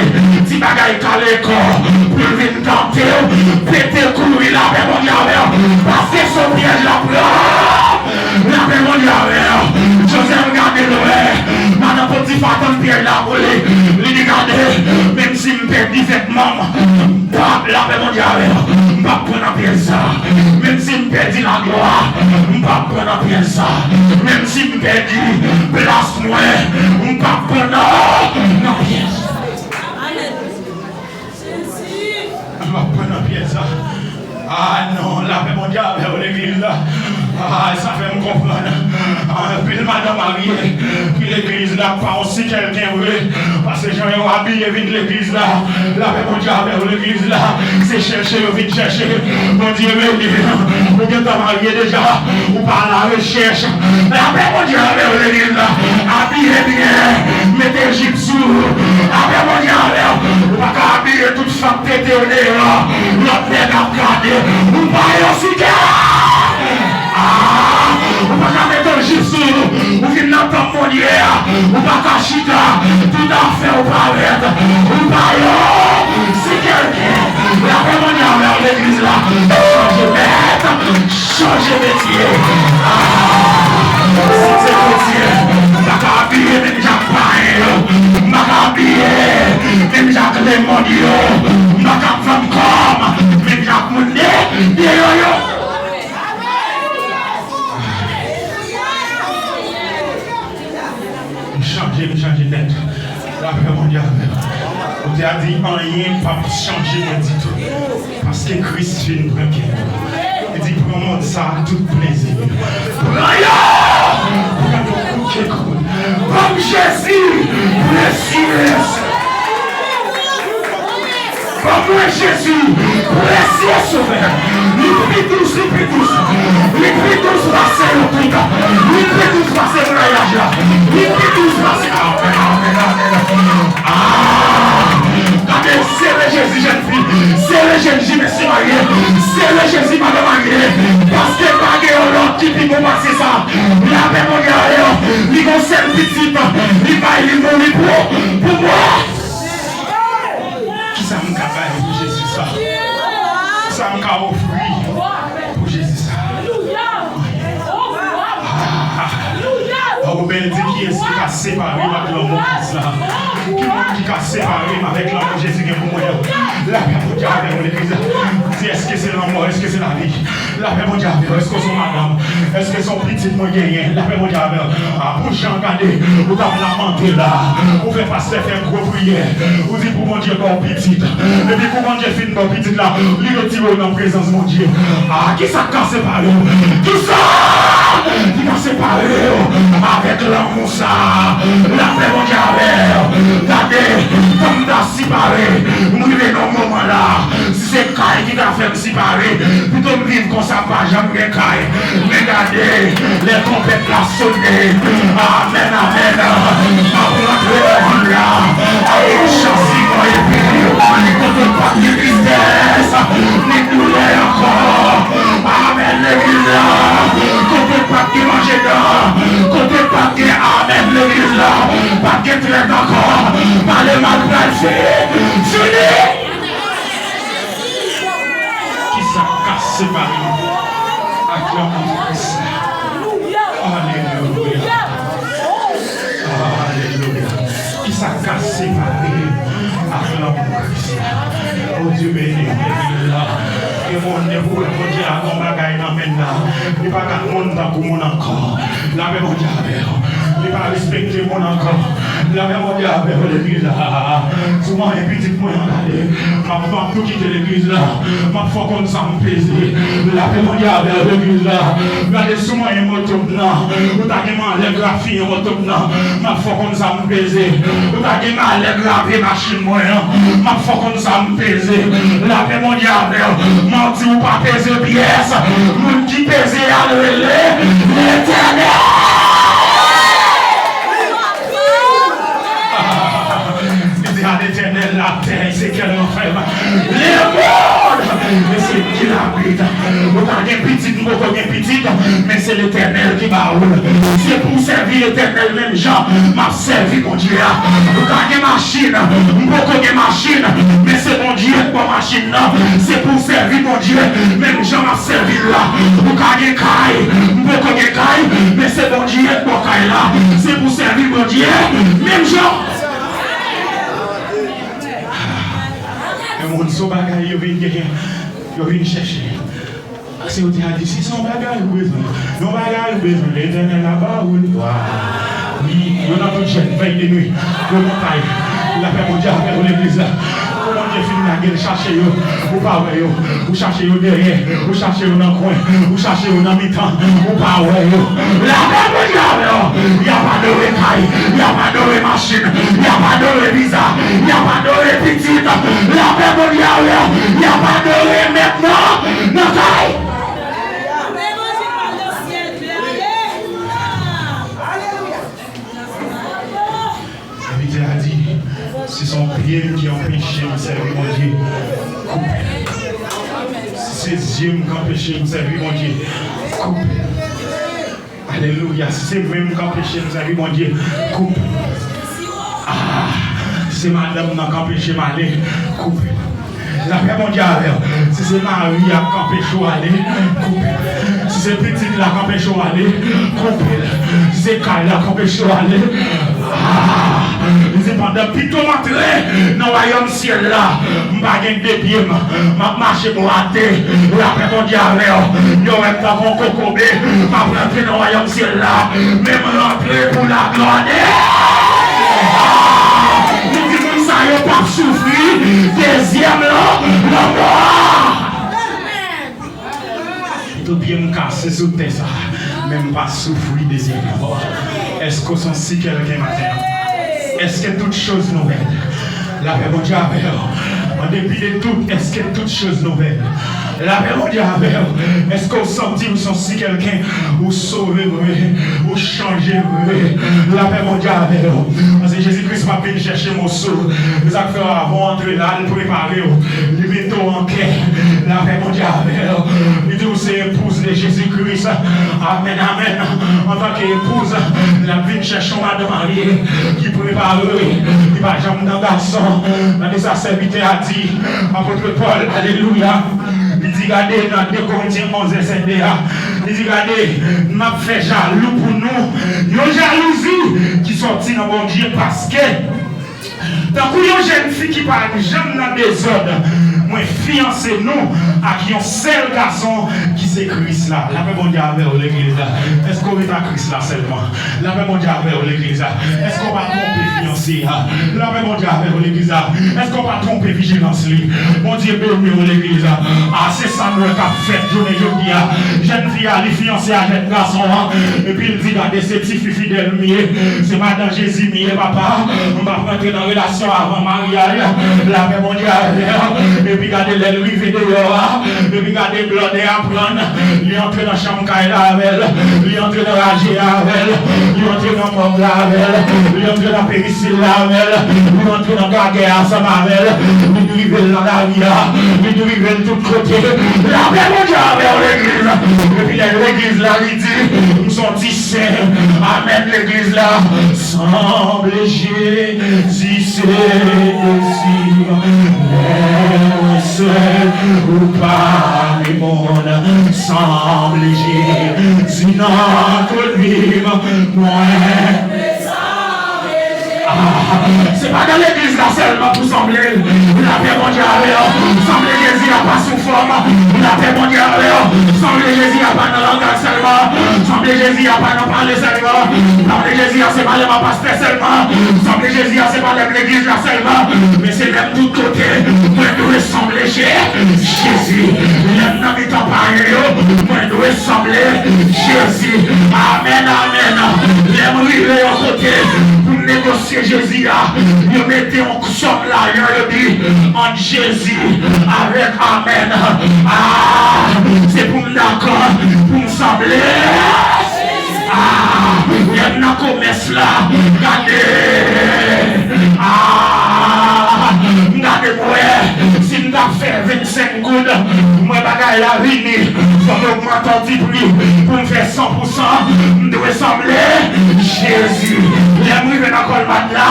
Petit bagaille calé corps. Pour venir tenter, péter courir la paix mondiale. Parce que son piège là. La paix mondiale, Joseph regardez le Madame Potiphar comme Pierre là pour lui regarder, même si je perds 17 membres, la paix mondiale, je ne vais pas prendre en pièce ça. Même si je perds la gloire, je ne vais pas prendre en pièce ça. Même si je perds place moi, je ne vais pas prendre en pièce. Je vais prendre en pièce ça. Ah non, la paix mondiale vers l'église là. Ah, ça fait me comprendre. Ah, puis madame mariée, puis l'église là, pas aussi quelqu'un vrai. Parce que j'en ai habillé vite l'église là. La paix mondiale vers l'église là. C'est chercher, vite chercher. Mon Dieu, mais vous êtes marié déjà. Ou par la recherche. La paix mondiale vers l'église là. Habillez bien. Mettez gypsou. La paix mondiale vers. Vous pas habiller toute femme tétée au nez là. L'autre nez à regarder. Vous parlez aussi qu'elle. Vous pas qu'à mettre un gypsou, vous venez d'entendre mon hier, vous pas qu'à chita, tout à fait au paraître, vous parlez, c'est quelqu'un, la paix mondiale vers l'église là, changez maître, changez métier, si c'est métier, pas qu'à habiller, même Jacques Pain, pas qu'à habiller, même Jacques Lemondio, pas qu'à femme comme, même Jacques Moundé, yo. Changer d'être. La paix mondiale. On t'a dit rien, pas changer de tout. Parce que Christ vient prendre. Il dit prends ça tout plaisir. Comme Jésus, précieux. Comme Jésus, précieux sauveur. Les tous, passer le truc. Les tous passer le voyage là. Les tous passer. Regardez, c'est le Jésus, jeune fille. C'est le Jésus, monsieur marié. C'est le Jésus, madame mariée. Parce que pas de l'autre qui peut commencer ça. La paix mondiale, il va faire petit. Il va y mourir pour moi. Qui ça me cabaye pour Jésus ça? Ça me cabaye pour Jésus ça. Vous avez dit qui est-ce qui a séparé avec l'amour ça? Qui a séparé avec l'amour Jésus qui est pour moi? La paix mondiale avec l'église. Est-ce que c'est l'amour? Est-ce que c'est la vie? La paix mondiale avec est-ce que c'est madame? Est-ce que son petit moyen? La paix mondiale avec pour Jean Cadet, vous avez lamenté là. Vous faites passer faire une grosse prière. Vous dites pour mon Dieu qu'on petit. Et puis pour mon Dieu finit mon petit là. Lui retire dans la présence de mon Dieu. Ah, qui ça a séparé? Qui ça? Qui a séparé? Avec l'amour ça, la paix mondiale, regardez, comme tu as séparé, nous vivons dans ce moment-là, si c'est Kai qui t'a fait me séparer, plutôt me vivre comme ça, pas jamais Kai, mais regardez, les trompettes la sonné, amen, amen, après le là, allez, chassis, moi et puis, contre pas de tristesse, ni douleur encore, amen, l'église là, contre pas de manger d'or, contre pas de amen, l'église là, pas de traite encore, pas le mal fait, fini. Qui s'est cassé par nous, acclamons Christ. Alléluia. Alléluia. Qui s'est cassé par nous, acclamons Christ. Oh Dieu béni, et mon neveu, mon Dieu, à mon bagaille dans maintenant. Il n'y a pas de monde dans mon encore. La paix mondiale. Il n'y a pas respecter mon encore. La paix mondiale avec l'église là. Souvent, un petit point en aller. Ma tout quitter l'église là. Ma foi comme ça me plaisir. La paix mondiale avec l'église là. Regardez souvent un moto là. Vous avez mal les graphies en moto là. Ma foi comme ça me plaisir. Vous avez mal les graphies machine moyen. Ma foi comme ça me plaisir. La paix mondiale avec menti ou pas peser pièce, nous qui peser à l'éternel. Il dit à l'éternel la terre, c'est quel enfer. Les mondes, mais c'est qui l'habite. Vous avez petite, vous avez petite, mais c'est l'éternel qui va rouler. C'est pour servir l'éternel même gens, m'a servi mon Dieu. Vous avez machine, vous avez machine, mais c'est mon Dieu pour machine. C'est pour servir mon Dieu, même gens m'a servi là. Vous avez caille, vous avez caille, mais c'est mon Dieu pour caille là. C'est pour servir mon Dieu, même gens. Et mon so bagaille vient Ils viennent chercher. C'est où tu as dit, si son bagage ou besoin, non bagage ou besoin, l'éternel là-bas ou oui, on a toute jeune, veille de nuit, le montagne, la paix mondiale avec l'église. Comment Dieu finit la guerre, chercher eux, ou pas ouais eux, ou chercher eux derrière, ou chercher eux dans le coin, ou chercher eux dans le mi-temps, ou pas ouais eux. La paix mondiale, il n'y a pas de récaille, il n'y a pas de machine, il n'y a pas de visa, il n'y a pas de petite. La paix mondiale, il n'y a pas de maintenant, non caille. A dit, c'est son pied qui empêche de servir mon Dieu. Coupe. C'est ses yeux qui empêchent de servir mon Dieu. Coupe. Alléluia. C'est même qui empêche de servir mon Dieu. Coupe. Ah, c'est madame qui empêche d'aller. Coupe. La paix mondiale, si c'est Marie qui empêche d'aller, coupe. Si c'est petite là qui empêche d'aller, coupe. Si c'est Kyle qui empêche d'aller, c'est pendant plutôt m'entrer dans le royaume ciel là, je ne vais pas de pieds, je marche pour rater, la paix mondiale, je vais mettre mon cocobé, je vais rentrer dans le royaume ciel là, même rentrer pour la gloire. Ça n'a pas souffrir. Deuxième là, la mort. Tout bien me casser sous terre ça. Même pas souffrir deuxième fois. Est-ce qu'on s'en sait quelqu'un matin? Est-ce que toute chose nouvelle? La paix mondiale, en dépit de tout, est-ce que toute chose nouvelle? La paix mondiale, est-ce qu'on sentit ou sentit quelqu'un ou sauver, ou changer? La paix mondiale, parce que Jésus-Christ m'a venu chercher mon sou. Les acteurs vont entrer là, les préparer, les mettre en quai. La paix mondiale, il dit c'est épouse de Jésus-Christ. Amen, amen. En tant qu'épouse, la vie cherche madame mariée qui prépare, qui va jamais dans garçon. Mais sa serviteur a dit, apôtre Paul, alléluia. Il dit, regardez, dans 2 Corinthiens 11 et 7, il dit, regardez, nous avons fait jaloux pour nous. Nous avons jalousie qui sortit dans mon Dieu parce que, tant que une jeune fille qui parle jamais dans des ordres, moi fiancé nous à qui un seul garçon qui c'est Christ là. La paix mondiale avec l'église là. Est-ce qu'on est à Christ là seulement? La paix mondiale avec l'église là. Est-ce qu'on va tromper fiancé là? La paix mondiale avec l'église là. Est-ce qu'on va tromper vigilance lui? Mon Dieu béni l'église là. Ah c'est ça nous qu'a fait journée jeudi là. Jeune fille à les fiancé à jeune garçon là. Et puis il dit regardez ces petits filles fidèles mieux. C'est madame Jésus mieux papa. On va rentrer dans la relation avant mariage. La paix mondiale. Et puis regardez les lui dehors, et puis regardez blondé à prendre, lui entrer dans la chambre avec elle, lui entrer dans la G avec elle, lui entrer dans le monde avec elle, lui entrer dans la péricile avec elle, lui entrer dans la guerre ensemble avec elle, lui driver dans la vie, lui driver de tous côtés. La paix mondiale avec l'église. Et puis l'église là, il dit, nous sommes saints. Amen, l'église là. Semble Jésus, c'est désir. Seul ou pas le monde semble Jésus notre vivre c'est pas dans l'église là seulement pour sembler la paix mondiale, sembler Jésus n'a pas sous forme, la paix mondiale, sembler Jésus n'a pas dans le langage seulement, sembler Jésus n'a pas dans parler seulement, sembler Jésus c'est pas le pasteur seulement, sembler Jésus c'est pas l'église là seulement, mais c'est même tout côté, moi je dois sembler Jésus, l'homme n'a pas parlé, moi je dois sembler Jésus, amen, amen, l'homme arrivé au côté, pour négocier Jésus, il mettait en somme là, il dit en Jésus avec Amen. Ah, c'est pour me d'accord, pour me sembler. Ah, il y a un commerce là, regardez. Ah, regardez-moi, si nous avons fait 25 gouttes, moi bagaille la vie, faut m'augmenter un petit prix pour me faire 100%, je dois sembler Jésus. Les dans le colmat là,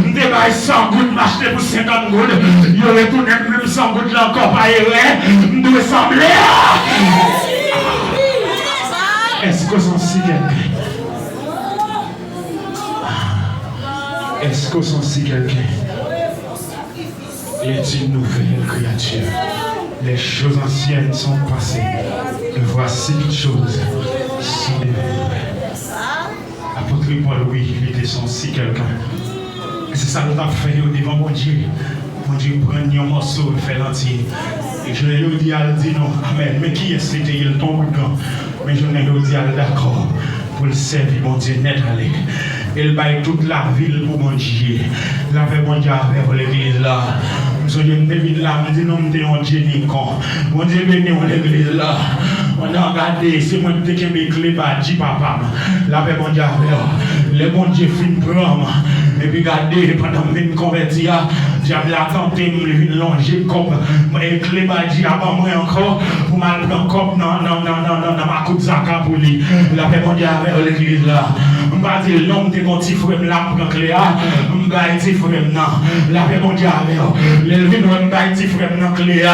je débaille 100 gouttes, m'acheter pour 50 gouttes, je retourne même 100 gouttes là encore pas erré, je dois sembler. Est-ce que vous en sait quelqu'un? Est-ce que vous en sait quelqu'un? Il est une nouvelle créature. Les choses anciennes sont passées. Et voici toutes choses sont devenues. Apôtre Paul, oui, il était censé quelqu'un. Et c'est ça que nous avons fait devant mon Dieu. Mon Dieu prend un morceau et fait l'entier. Et je l'ai dit à dire non, amen. Mais qui est-ce qui était il tombe dedans? Mais je l'ai dit à d'accord pour le servir, mon Dieu, net aller. Il baille toute la ville pour mon Dieu. La paix, mon Dieu, avec l'église là. Je me là, je dis non, je suis un Dieu Nikon. Mon Dieu, venu à l'église là. On a regardé, c'est moi qui ai mis clé par Dieu, papa. La paix, mon Dieu, avec le bon Dieu fin prendre. Et puis regardez, pendant que je me convertis, j'avais tenté de me longer comme et clé par Dieu avant moi encore pour mal prendre comme non, ma coupe zaka pour lui. La paix, mon Dieu, avec l'église là. Je ne vais pas dire l'homme de mon petit frère là pour clé. Je ne vais pas dire frère non. La paix, mon Dieu, avec l'élevé, je ne vais pas dire frère non clé.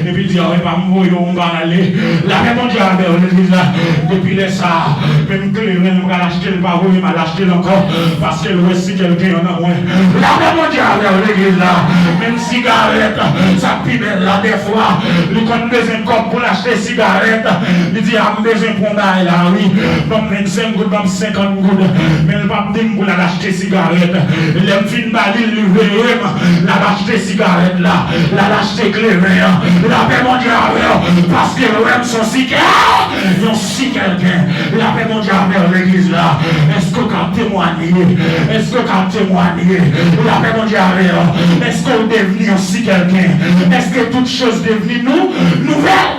Et puis dire, on va mourir, on va aller. La paix, mon Dieu, avec l'église là. Depuis les ça, même clé, je vais l'acheter le parole, je vais l'acheter encore. Parce que le si quelqu'un en a moins. La paix, mon Dieu, avec l'église là. Même cigarette, ça pime là des fois. Il a besoin de corps pour l'acheter cigarette. Il dit, a besoin pour m'aller là, oui. Comme 25 gouttes, comme 50 gouttes. Mais il va me dire pour l'acheter cigarette. Il aime fin de livrer, la acheter cigarette là. La acheter clé, la paix, mon Dieu, parce que le même son si ils ont si quelqu'un. La paix, mon Dieu, avec l'église là. Est-ce que quand témoigner? Est-ce que quand témoigner? La paix, mon Dieu, avec est-ce qu'on est devenu aussi quelqu'un? Est-ce que toute chose est devenue nouvelle?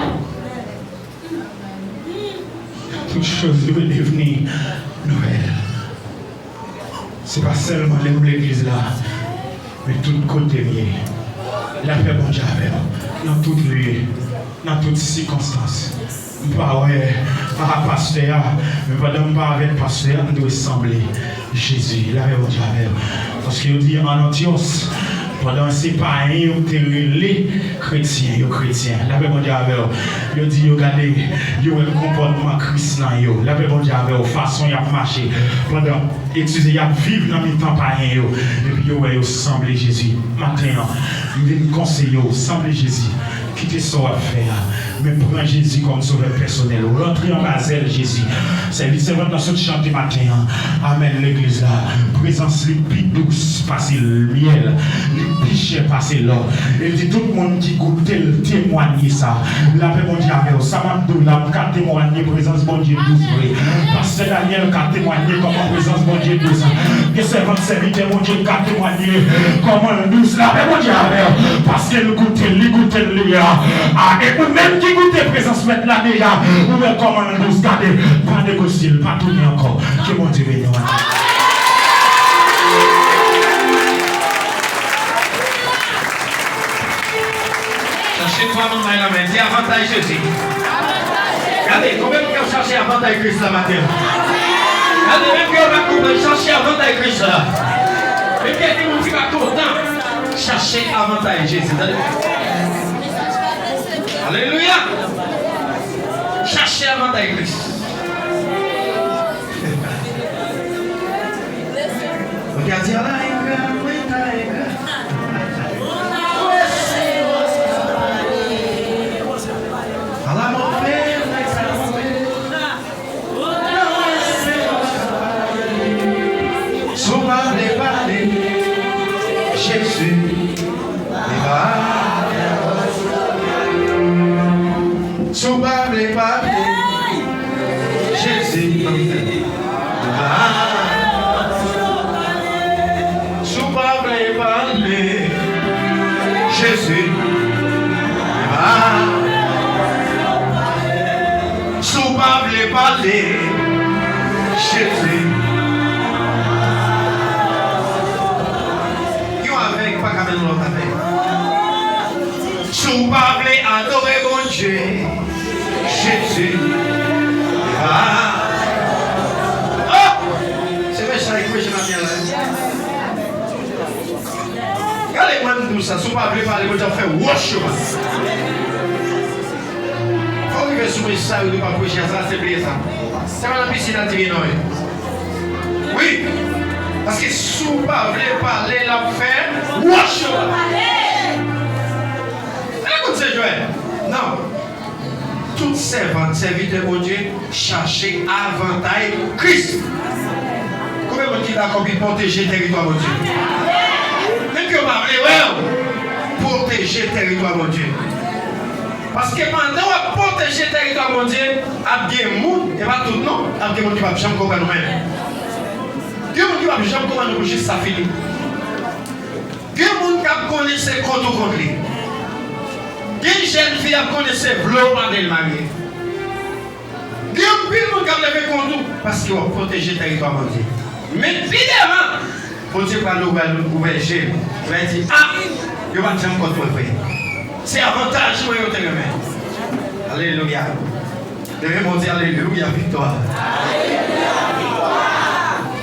Toute chose est devenue nouvelle. Ce n'est pas seulement l'église là, mais tout côté lié. La paix, mon Dieu, dans toute lieu, dans toutes circonstances. Pas ouais, pas pasteur, mais pas pas avec pasteur, on doit sembler Jésus. La paix, mon Dieu, parce qu'il dit en Antioche. Pendant ces païens, les chrétiens, la paix mon Dieu avec eux. Ils disent, regardez, ils ont le comportement chrétien. La paix mon Dieu avec eux, façon ils ont marché. Pendant, excusez, ils ont vécu dans les temps païens. Et puis ils ont semblé Jésus. Maintenant, ils viennent conseiller, sembler Jésus. Quittez ça à faire. Mais prends Jésus comme sauveur personnel. Rentrez en Basel, Jésus. C'est vraiment dans ce chant du matin. Amen, l'église là. Présence les plus douce, passer le miel. Les plus chers, passer l'or. Et dit tout le monde qui goûte le témoigner ça. La paix, mon Dieu, avec ça m'a dit, là, qu'à témoigner, présence, mon Dieu, douce. Parce que Daniel, qu'à témoigner, comment présence, mon Dieu, douce. Que servant serviteur, mon Dieu, qu'à témoigner, comment douce. La paix, mon Dieu, avec parce que le goûter, le ah, et vous-même qui goûtez présence maintenant déjà, vous-même comment nous garder, pas négocier, pas tourner encore. Que mon Dieu bénisse. Cherchez-toi mon main la main, c'est avantage Jésus. Regardez, combien vous cherchez avantage Christ la matin? Regardez, même que vous va chercher avantage Christ là. Mais quelqu'un vous dit pas tout le temps, cherchez avantage Jésus. Alléluia. Cherchez avantage Christ. Regardez là, Soubable parler, Jésus, soubable parler, Jésus, soubable parler, Jésus. Qui avec pas quand même l'autre avec. Soubable adorer mon Dieu. Jésus. C'est vrai ça que je m'appelle là. Regardez-moi tout ça, si vous ne pouvez pas parler, vous allez faire wash. Faut que vous soyez ça, vous ne pouvez pas coucher ça, c'est bien ça. C'est pas la piscine à tirer, non? Oui. Parce que si vous ne pouvez pas parler, la faire wash. Écoute ce Joël. tant que serviteur de Dieu, chercher avantage Christ. Combien de monde qui d'accord pour protéger le territoire de Dieu? Même que vous parlez, ouais, protéger le territoire de Dieu. Parce que pendant qu'on protéger le territoire de Dieu, il y a des gens, et pas tout le monde, il y a des gens qui ne vont jamais comprendre nous-mêmes. Il y a des gens qui ne vont jamais comprendre nous juste ça fini. Il y a des gens qui connaissent contre lui. Il y a des jeunes filles qui connaissent le blanc de marié. Il y a des gens qui ont levé contre nous parce qu'ils vont protéger le territoire de Dieu. Mais évidemment, pour Dieu va nous ouvrir le jeu. Il va dire, ah, il va jamais contre moi. C'est avantage pour vous. Alléluia. Devez-moi dire Alléluia, victoire. Alléluia, victoire.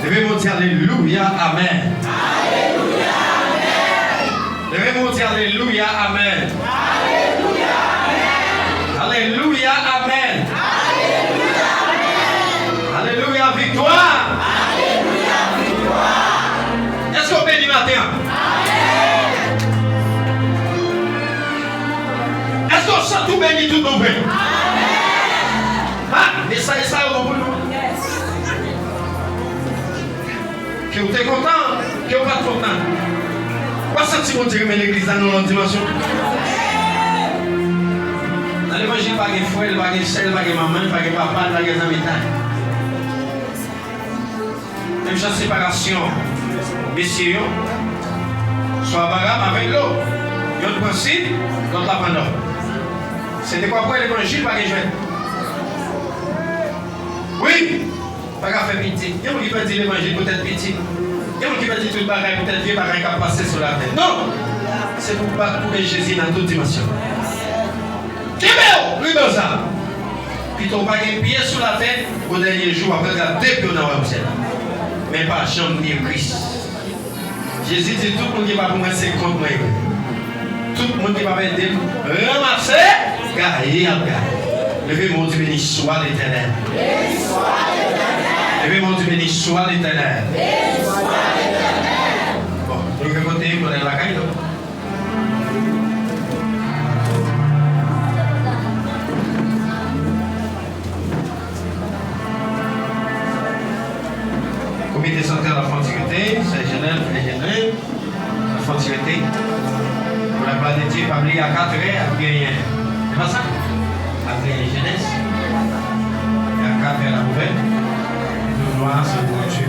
Devez-moi dire Alléluia, Amen. Alléluia, Amen. Devez-moi dire Alléluia, Amen. Alléluia, Amen. Alléluia, Amen. Alléluia, victoire. Alléluia, victoire. Est-ce qu'on bénit matin? Est-ce qu'on sent tout béni, tout nouveau? Ah, mais ça, on va nous. Que vous êtes content, que vous n'êtes pas content. Pas senti mon Dieu, mais l'église dans notre dimension. Dans l'évangile, pas de frère, pas de sœur, pas de maman, pas de papa, pas de amis. Même chose séparation, messieurs, soit bagarre avec l'eau. Il y a un principe, l'autre l'abandon. C'était quoi pour l'évangile, pas de jouer. Oui, pas qu'à faire pitié. Il y a qui peut dire l'évangile peut-être pitié. Il y a qui peut dire tout le bagage, peut-être vieux bagage qui a passé sur la terre. Non, c'est pour battre Jésus dans toute dimension. Kibéo, lui ça. Puis ton bagage pied sur la terre au dernier jour, après la deux dans le ciel. Mais pas chambre ni Christ. Jésus dit tout le monde qui va pour moi, c'est contre moi. Tout le monde qui va m'aider, ramasser, gagner. Levez mon Dieu béni soit l'Éternel. Levez mon Dieu béni soit l'Éternel. Bon, nous allons voter pour la caille. Comité central de la frontière, c'est Genève, la frontière. Pour la gloire de Dieu, pas oublier à 4 heures, à bien. C'est pas ça? Après les jeunesse, il y a 4 heures à ouvrir. Nous noirs, c'est pour Dieu.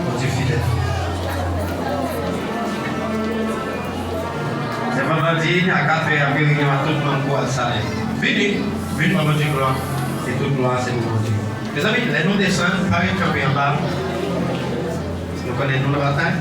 Pour Dieu fidèle. C'est vendredi, à 4 heures à venir, tout le monde pour le salaire. Venez, venez pour Dieu gloire. Et toute gloire, c'est pour Dieu. Les amis, les nous descendons, pas un camper en bas. Nous connaissons la bataille.